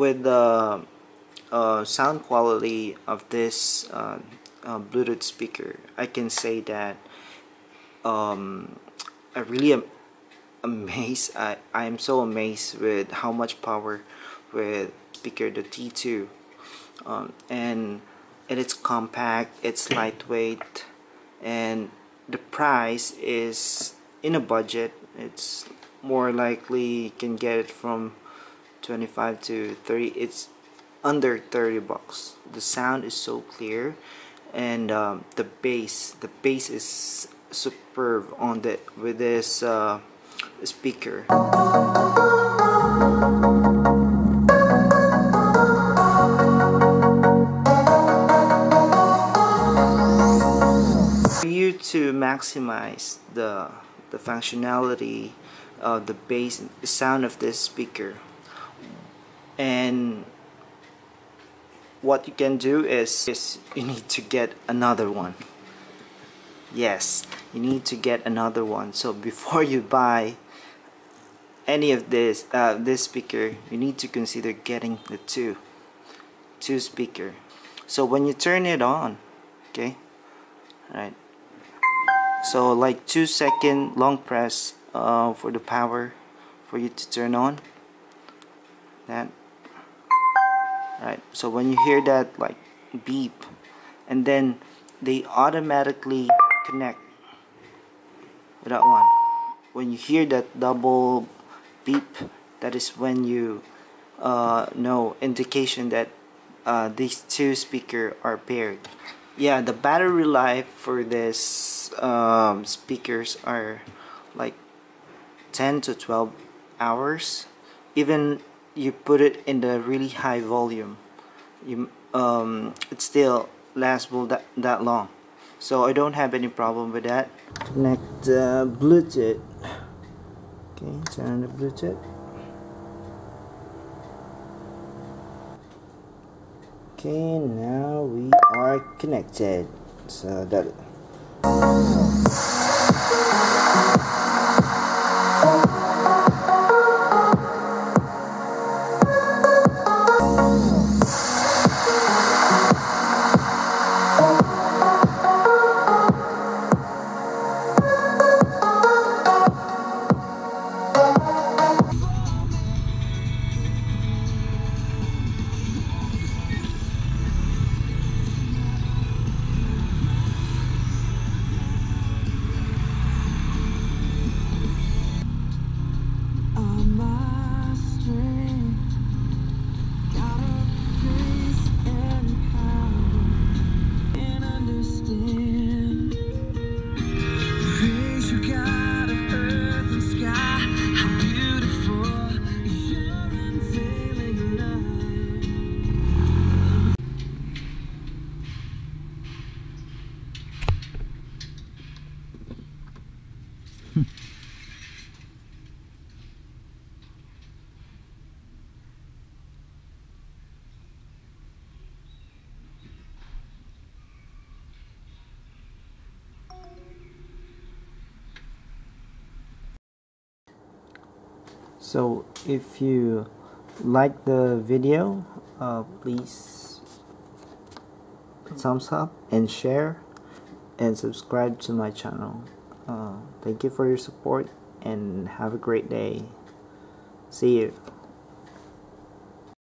with the sound quality of this Bluetooth speaker, I can say that I really am amazed. I am so amazed with how much power with speaker, the T2, and it's compact, it's lightweight, and the price is in a budget. It's more likely you can get it from 25 to 30. It's under 30 bucks. The sound is so clear, and the bass is superb on the with this speaker. For you to maximize the functionality of the bass, the sound of this speaker, and what you can do is you need to get another one. Yes, you need to get another one. So before you buy any of this speaker, you need to consider getting the two speaker. So when you turn it on, okay, right, so like 2-second long press for the power for you to turn on that. Right, so when you hear that like beep, and then they automatically connect with that one. When you hear that double beep, that is when you know, indication that these two speakers are paired. Yeah, the battery life for this speakers are like 10 to 12 hours. Even you put it in the really high volume, it still lasts that long. So I don't have any problem with that. Connect Bluetooth. Okay, turn on the Bluetooth. Okay, now we are connected. So that. So if you like the video, please thumbs up and share and subscribe to my channel. Thank you for your support and have a great day. See you.